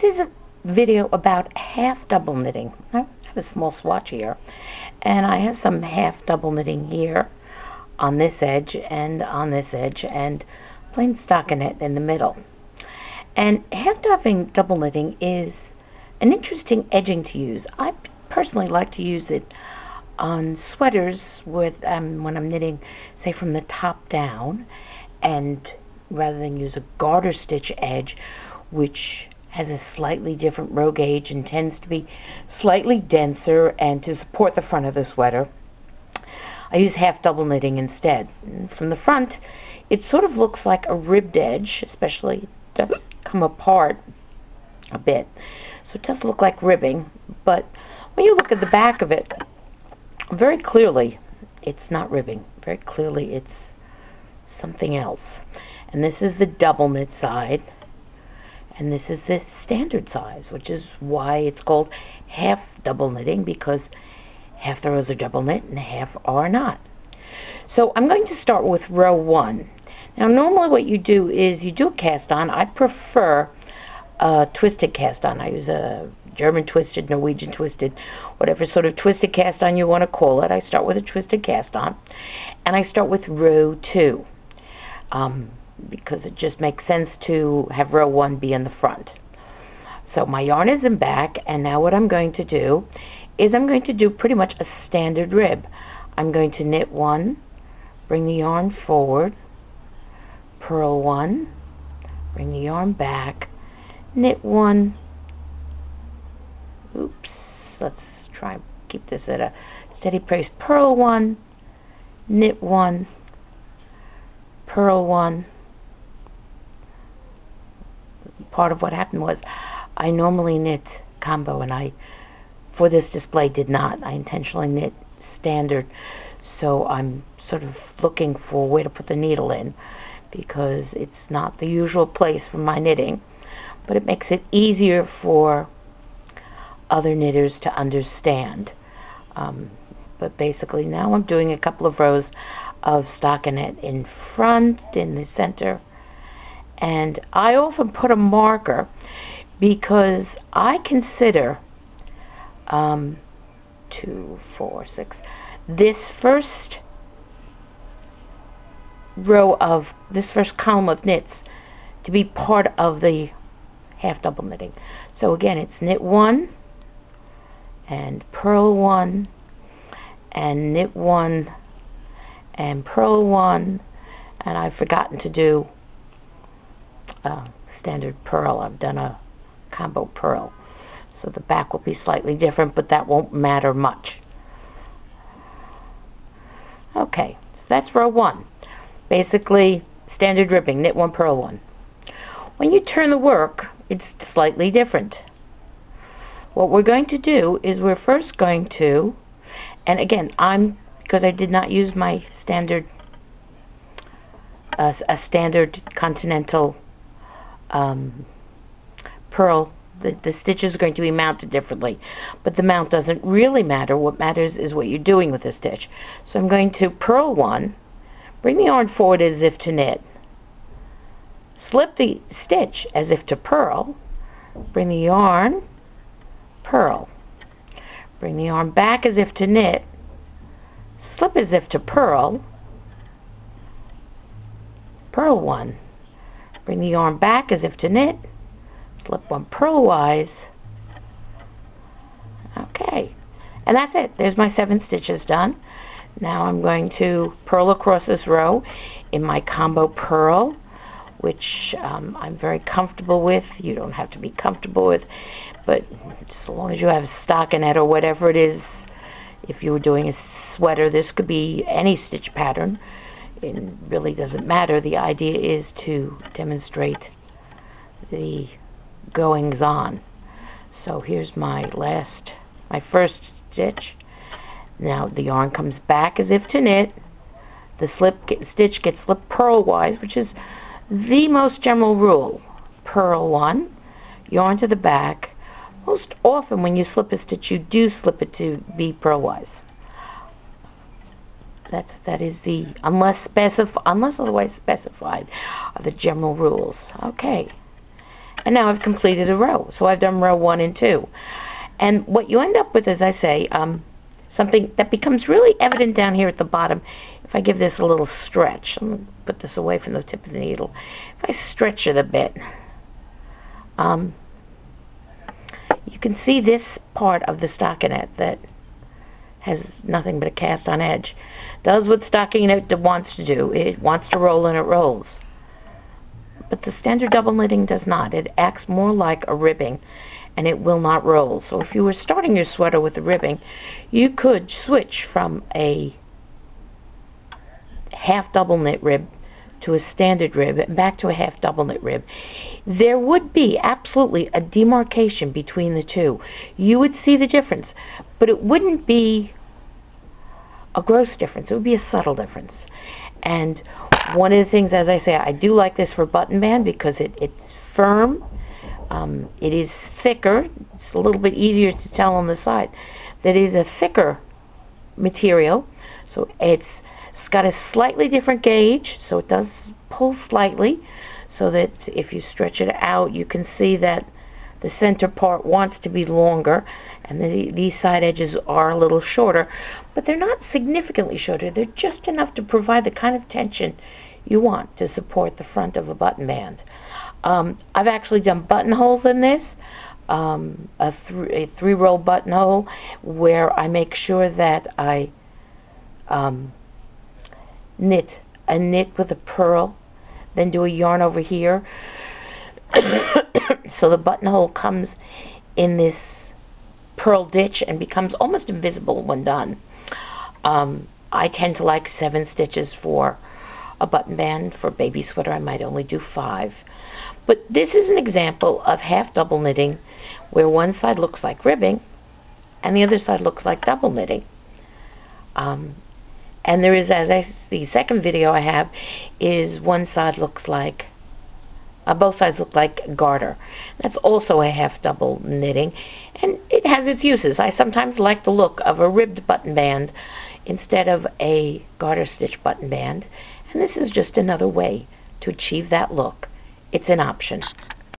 is a video about half double knitting. I have a small swatch here, and I have some half double knitting here on this edge and on this edge, and plain stockinette in the middle. And half double knitting is an interesting edging to use. I personally like to use it on sweaters with when I'm knitting, say, from the top down, and rather than use a garter stitch edge, which has a slightly different row gauge and tends to be slightly denser, and to support the front of the sweater, I use half double knitting instead. And from the front, it sort of looks like a ribbed edge, especially it does come apart a bit, so it does look like ribbing. But when you look at the back of it, very clearly it's not ribbing. Very clearly it's something else. And this is the double knit side, and this is the standard size, which is why it's called half double knitting, because half the rows are double knit and half are not. So I'm going to start with row 1. Now normally what you do is you do a cast on. I prefer a twisted cast on. I use a German twisted, Norwegian twisted, whatever sort of twisted cast on you want to call it. I start with a twisted cast on, and I start with row 2. Because it just makes sense to have row 1 be in the front. So my yarn is in back, and now what I'm going to do is I'm going to do pretty much a standard rib. I'm going to knit 1, bring the yarn forward, purl 1, bring the yarn back, knit 1, oops, let's try and keep this at a steady pace, purl 1, knit 1, purl 1. Part of what happened was I normally knit combo, and I, for this display, did not. I intentionally knit standard, so I'm sort of looking for where to put the needle in, because it's not the usual place for my knitting, but it makes it easier for other knitters to understand. But basically now I'm doing a couple of rows of stockinette in front, in the center, and I often put a marker because I consider 2, 4, 6, this first column of knits to be part of the half double knitting. So again, it's knit 1 and purl 1 and knit 1 and purl 1, and I've forgotten to do standard purl. I've done a combo purl, so the back will be slightly different, but that won't matter much. Okay, so that's row 1. Basically standard ribbing, knit 1, purl 1. When you turn the work, it's slightly different. What we're going to do is we're first going to, and again, because I did not use my standard a standard continental purl, the stitches are going to be mounted differently, but the mount doesn't really matter. What matters is what you're doing with the stitch. So I'm going to purl 1, bring the yarn forward as if to knit, slip the stitch as if to purl, bring the yarn, purl, bring the yarn back as if to knit, slip as if to purl, purl 1, bring the yarn back as if to knit, slip 1 purlwise. Okay, and that's it. There's my 7 stitches done. Now I'm going to purl across this row in my combo purl, which I'm very comfortable with. You don't have to be comfortable with, but so long as you have stockinette or whatever it is. If you were doing a sweater, this could be any stitch pattern. It really doesn't matter. The idea is to demonstrate the goings on. So here's my first stitch. Now the yarn comes back as if to knit. The stitch gets slipped purlwise, which is the most general rule. Purl 1, yarn to the back. Most often when you slip a stitch, you do slip it to be purlwise. That is the, unless otherwise specified, are the general rules. Okay, And now I've completed a row. So I've done row 1 and 2. And what you end up with, as I say, something that becomes really evident down here at the bottom. If I give this a little stretch, I'm going to put this away from the tip of the needle. If I stretch it a bit, you can see this part of the stockinette that has nothing but a cast-on edge. Does what stockinette wants to do. It wants to roll, and it rolls. But the standard double knitting does not. It acts more like a ribbing, and it will not roll. So if you were starting your sweater with a ribbing, you could switch from a half double knit rib to a standard rib and back to a half double knit rib. There would be absolutely a demarcation between the two. You would see the difference, but it wouldn't be a gross difference. It would be a subtle difference. And one of the things, as I say, I do like this for button band because it's firm. It is thicker. It's a little bit easier to tell on the side that it is a thicker material. So it's got a slightly different gauge, so it does pull slightly, so that if you stretch it out, you can see that the center part wants to be longer, and these side edges are a little shorter, but they're not significantly shorter. They're just enough to provide the kind of tension you want to support the front of a button band. I've actually done buttonholes in this, a three-row buttonhole, where I make sure that I knit with a purl, then do a yarn over here, so the buttonhole comes in this purl ditch and becomes almost invisible when done. I tend to like 7 stitches for a button band. For a baby sweater, I might only do 5. But this is an example of half double knitting, where one side looks like ribbing and the other side looks like double knitting. And there is, the second video I have is one side looks like, both sides look like garter. That's also a half double knitting, and it has its uses. I sometimes like the look of a ribbed button band instead of a garter stitch button band, and this is just another way to achieve that look. It's an option.